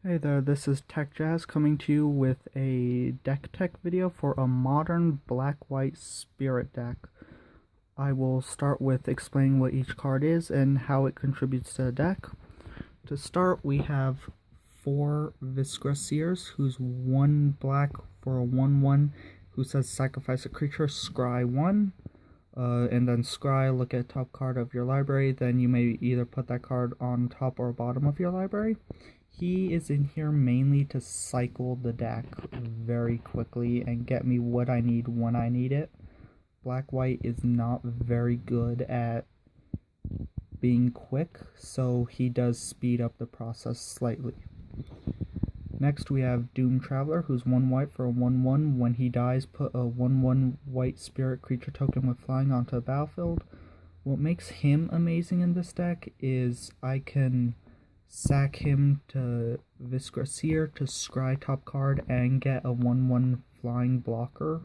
Hey there, this is Tech Jazz coming to you with a deck tech video for a modern black-white spirit deck. I will start with explaining what each card is and how it contributes to the deck. To start, we have 4 viscera seers, who's 1 black for a 1/1, who says sacrifice a creature, scry 1. And then scry, look at top card of your library, then you may either put that card on top or bottom of your library. He is in here mainly to cycle the deck very quickly and get me what I need when I need it. Black-white is not very good at being quick, so he does speed up the process slightly. Next we have Doom Traveler, who's 1 white for a 1/1. When he dies, put a 1/1 white spirit creature token with flying onto the battlefield. What makes him amazing in this deck is I can sack him to viscera seer to scry top card and get a 1/1 flying blocker,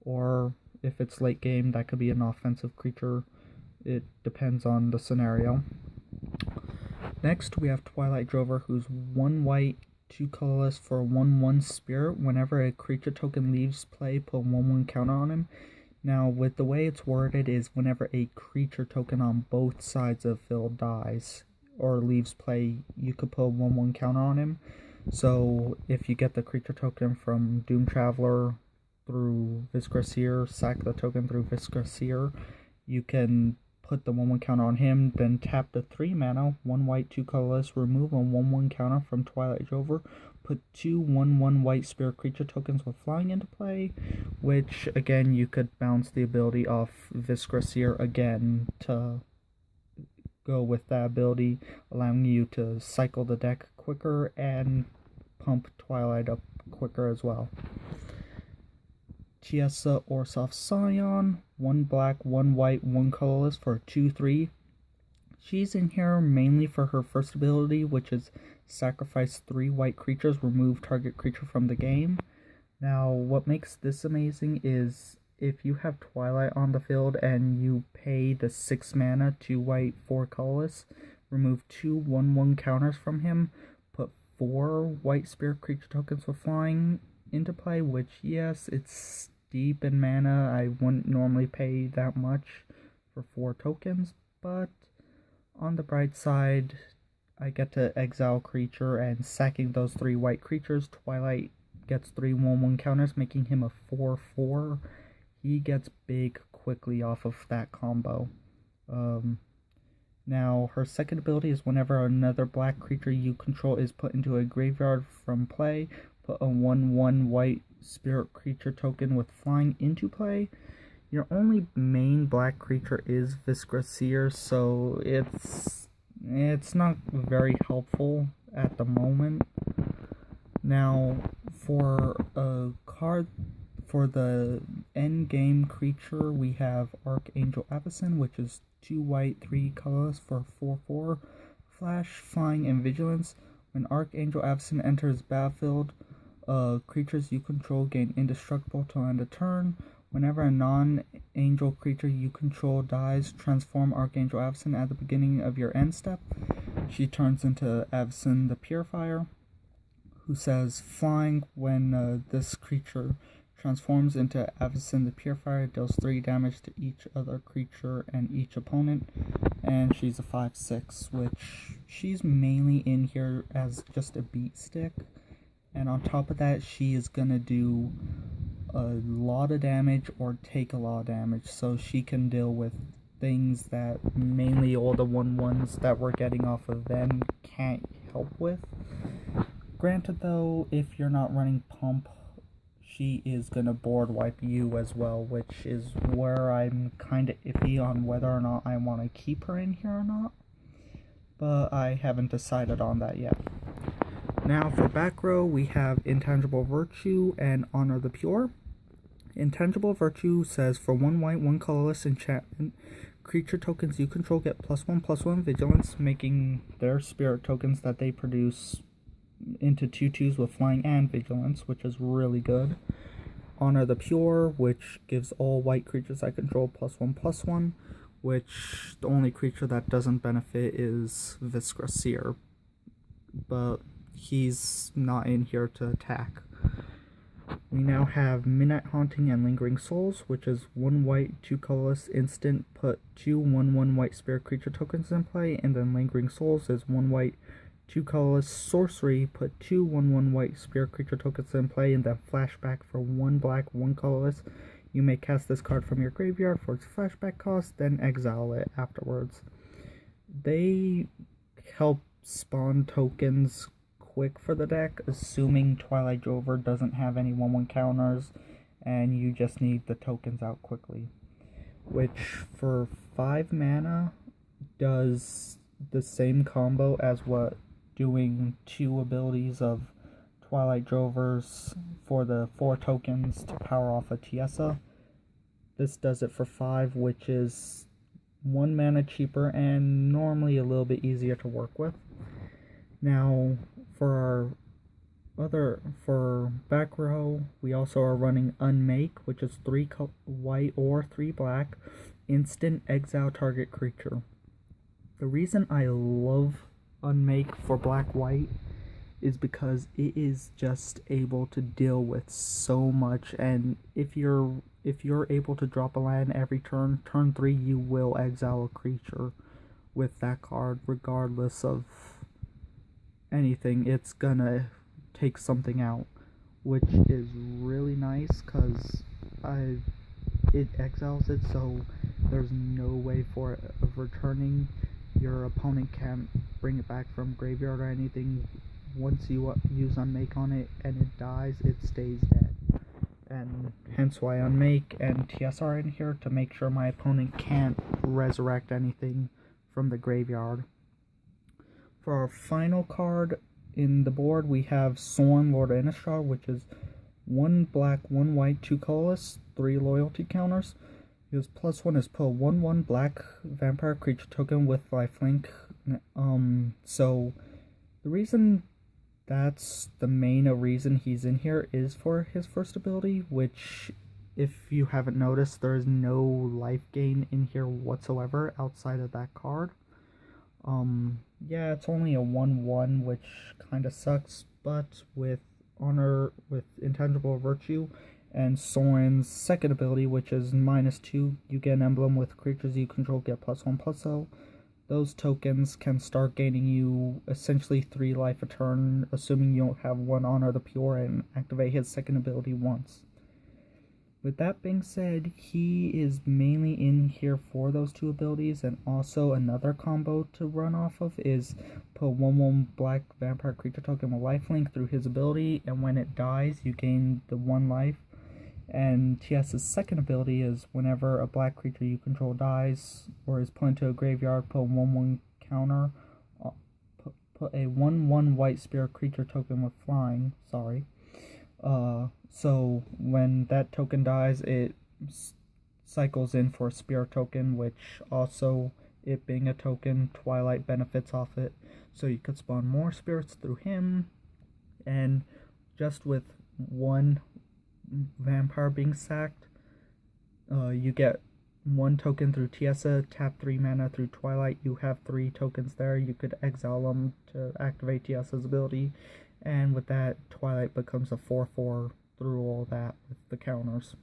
or if it's late game, that could be an offensive creature. It depends on the scenario. Next, we have Twilight Drover, who's 1 white, 2 colorless for a 1/1 spirit. Whenever a creature token leaves play, put a 1/1 counter on him. Now, with the way it's worded is whenever a creature token on both sides of field dies or leaves play, you could put a 1/1 counter on him. So if you get the creature token from Doom Traveler through viscera seer, sack the token through viscera seer, you can put the 1/1 counter on him, then tap the 3 mana, 1 white, 2 colorless, remove a 1/1 counter from Twilight Drover, put 2 1/1 white spirit creature tokens with flying into play, which again you could bounce the ability off viscera seer again to go with that ability, allowing you to cycle the deck quicker and pump Twilight up quicker as well. Teysa Orzhov Scion, 1 black, 1 white, 1 colorless for a 2/3. She's in here mainly for her first ability, which is sacrifice 3 white creatures, remove target creature from the game. Now, what makes this amazing is if you have Twilight on the field and you pay the 6 mana, 2 white, 4 colorless, remove 2 1/1 counters from him, put 4 white spirit creature tokens with flying into play, which, yes, it's deep in mana. I wouldn't normally pay that much for 4 tokens, but on the bright side, I get to exile creature, and sacking those 3 white creatures, Twilight gets 3 1/1 counters, making him a 4/4. He gets big quickly off of that combo. Now, her second ability is whenever another black creature you control is put into a graveyard from play, put a 1/1 white spirit creature token with flying into play. Your only main black creature is viscera seer, so it's not very helpful at the moment. Now, for a card for the end game creature, we have Archangel Avacyn, which is 2 white, 3 colorless for 4/4, flash, flying, and vigilance. When Archangel Avacyn enters battlefield, creatures you control gain indestructible till end of turn. Whenever a non-angel creature you control dies, transform Archangel Avacyn at the beginning of your end step. She turns into Avacyn the Purifier, who says flying. When this creature transforms into Avacyn the Purifier, deals 3 damage to each other creature and each opponent, and she's a 5/6, which she's mainly in here as just a beat stick. And on top of that, she is gonna do a lot of damage or take a lot of damage, so she can deal with things that mainly all the 1/1s that we're getting off of them can't help with. Granted though, if you're not running pump, she is gonna board wipe you as well, which is where I'm kinda iffy on whether or not I want to keep her in here or not, but I haven't decided on that yet. Now for back row, we have Intangible Virtue and Honor the Pure. Intangible Virtue says for 1 white, 1 colorless enchantment, creature tokens you control get +1/+1 vigilance, making their spirit tokens that they produce into 2/2s with flying and vigilance, which is really good. Honor the Pure, which gives all white creatures I control +1/+1, which the only creature that doesn't benefit is viscera seer. But he's not in here to attack. We now have Midnight Haunting and Lingering Souls, which is 1 white, 2 colorless, instant, put 2 1/1 white spirit creature tokens in play, and then Lingering Souls is 1 white, 2 colorless, sorcery, put 2 1/1 white spirit creature tokens in play, and then flashback for 1 black, 1 colorless. You may cast this card from your graveyard for its flashback cost, then exile it afterwards. They help spawn tokens quick for the deck, assuming Twilight Drover doesn't have any 1/1 counters, and you just need the tokens out quickly. Which, for 5 mana, does the same combo as what doing 2 abilities of Twilight Drovers for the 4 tokens to power off a teysa. This does it for 5, which is 1 mana cheaper and normally a little bit easier to work with. Now, for back row, we also are running Unmake, which is 3 white or 3 black, instant exile target creature. The reason I love Unmake for black-white is because it is just able to deal with so much, and if you're able to drop a land every turn 3 you will exile a creature with that card regardless of anything. It's gonna take something out, which is really nice because it exiles it, so there's no way for it of returning. Your opponent can't bring it back from graveyard or anything. Once you use Unmake on it and it dies, it stays dead. And hence why Unmake and teysa are in here, to make sure my opponent can't resurrect anything from the graveyard. For our final card in the board, we have Sorin, Lord of Innistrad, which is 1 black, 1 white, 2 colorless, 3 loyalty counters. His +1 is put 1/1 black vampire creature token with lifelink. So the reason that's the main reason he's in here is for his first ability, which, if you haven't noticed, there is no life gain in here whatsoever outside of that card. Yeah, it's only a 1/1, which kind of sucks, but with intangible virtue and Sorin's second ability, which is -2, you get an emblem with creatures you control get +1/+0. Those tokens can start gaining you essentially 3 life a turn, assuming you don't have 1 Honor the Pure, and activate his second ability once. With that being said, he is mainly in here for those 2 abilities, and also another combo to run off of is put 1/1 black vampire creature token with lifelink through his ability, and when it dies, you gain the 1 life. And teysa's second ability is whenever a black creature you control dies or is put into a graveyard, put 1/1 counter, put a 1/1 white spirit creature token with flying, so when that token dies, it cycles in for a spirit token, which also, it being a token, Twilight benefits off it, so you could spawn more spirits through him. And just with 1 vampire being sacked, you get 1 token through teysa, tap 3 mana through Twilight, you have 3 tokens there, you could exile them to activate teysa's ability, and with that, Twilight becomes a 4/4 through all that with the counters.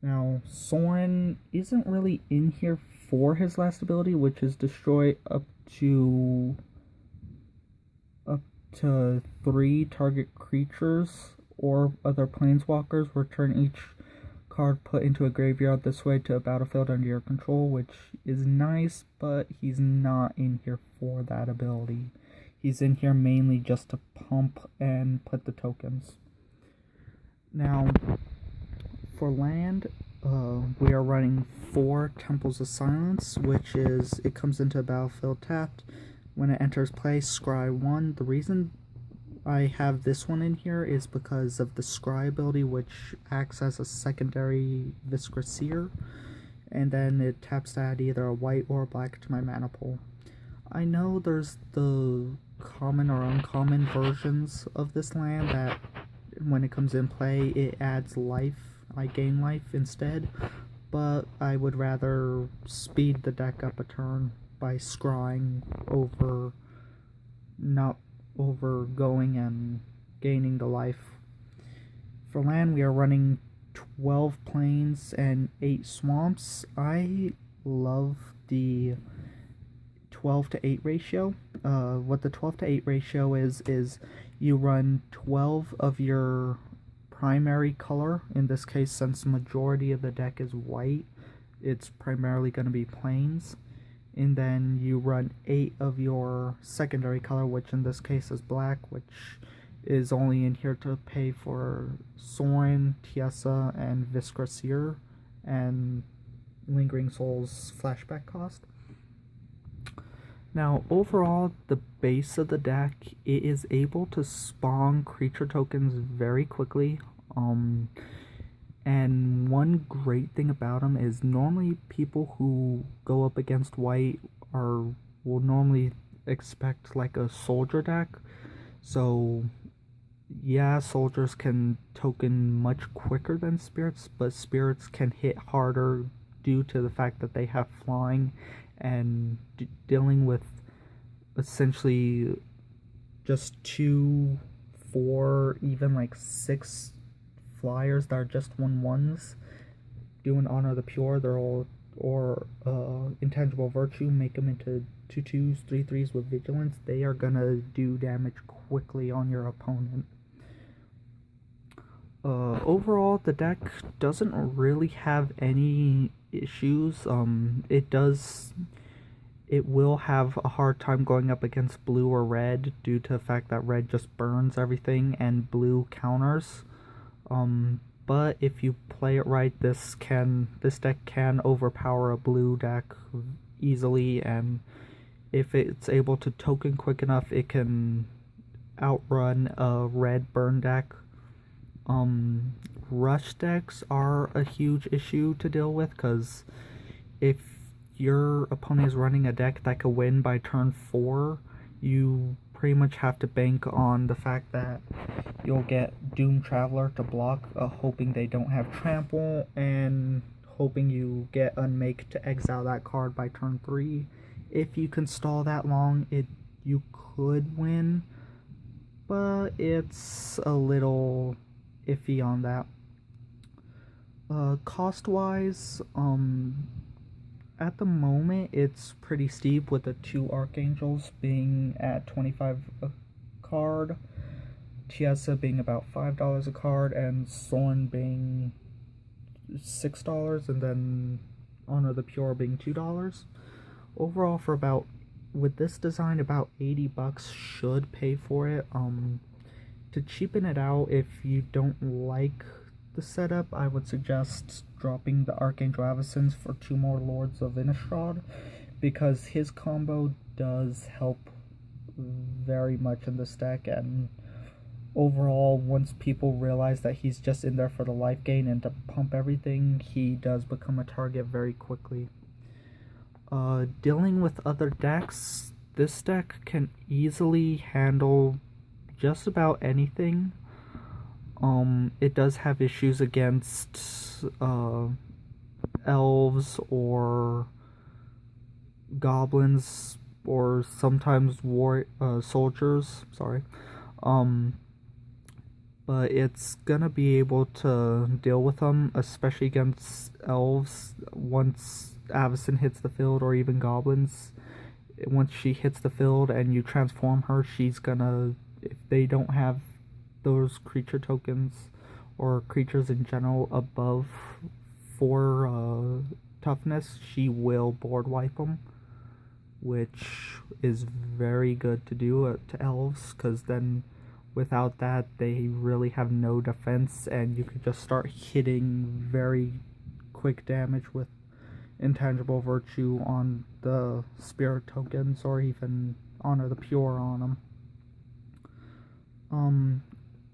Now, Sorin isn't really in here for his last ability, which is destroy up to 3 target creatures or other planeswalkers. Return each card put into a graveyard this way to a battlefield under your control, which is nice, but he's not in here for that ability. He's in here mainly just to pump and put the tokens. Now, for land, we are running 4 Temples of Silence, which is, it comes into a battlefield tapped. When it enters play, scry 1. The reason I have this one in here is because of the scry ability, which acts as a secondary viscera seer, and then it taps to add either a white or a black to my mana pool. I know there's the common or uncommon versions of this land that when it comes in play it adds life, I gain life instead, but I would rather speed the deck up a turn by scrying over not over going and gaining the life. For land, we are running 12 plains and 8 swamps. I love the 12 to 8 ratio. What the 12 to 8 ratio is you run 12 of your primary color. In this case, since the majority of the deck is white, it's primarily going to be plains. And then you run 8 of your secondary color, which in this case is black, which is only in here to pay for Sorin, Teysa, and Viscera Seer, and Lingering Souls flashback cost. Now, overall, the base of the deck, it is able to spawn creature tokens very quickly. And one great thing about them is normally people who go up against white will normally expect like a soldier deck. So yeah, soldiers can token much quicker than spirits, but spirits can hit harder due to the fact that they have flying and dealing with essentially just 2, 4, even like 6 flyers that are just 1/1s. Doing Honor of the Pure, they're all, or Intangible Virtue, make them into 2/2s, 3/3s with Vigilance. They are gonna do damage quickly on your opponent. Overall, the deck doesn't really have any issues. It will have a hard time going up against blue or red due to the fact that red just burns everything and blue counters. But if you play it right, this deck can overpower a blue deck easily, and if it's able to token quick enough, it can outrun a red burn deck. Rush decks are a huge issue to deal with, because if your opponent is running a deck that could win by turn 4, you pretty much have to bank on the fact that you'll get Doom Traveler to block, hoping they don't have trample, and hoping you get unmake to exile that card by turn 3. If you can stall that long, you could win, but it's a little iffy on that. Cost-wise, at the moment it's pretty steep, with the 2 archangels being at 25 a card, Teysa being about $5 a card, and sorin being $6, and then Honor of the Pure being $2. Overall, for about, with this design, about $80 should pay for it. To cheapen it out, if you don't like the setup, I would suggest dropping the Archangel Avacyns for 2 more Lords of Innistrad, because his combo does help very much in this deck, and overall, once people realize that he's just in there for the life gain and to pump everything, he does become a target very quickly. Dealing with other decks, this deck can easily handle just about anything. It does have issues against elves or goblins, or sometimes soldiers, sorry. But it's gonna be able to deal with them, especially against elves. Once Avacyn hits the field, or even goblins, once she hits the field and you transform her, she's gonna, if they don't have those creature tokens or creatures in general above 4 toughness, she will board wipe them, which is very good to do to elves, because then without that they really have no defense, and you could just start hitting very quick damage with Intangible Virtue on the spirit tokens, or even Honor the Pure on them.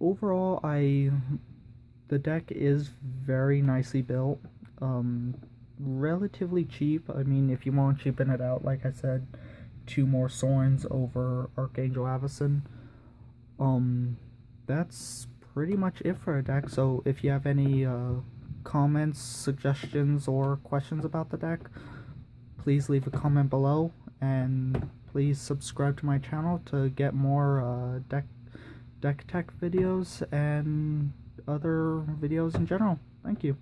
Overall, the deck is very nicely built, relatively cheap. I mean, if you want to cheapen it out, like I said, 2 more Sorins over Archangel Avacyn. That's pretty much it for a deck. So if you have any comments, suggestions, or questions about the deck, please leave a comment below, and Please subscribe to my channel to get more deck tech videos and other videos in general. Thank you.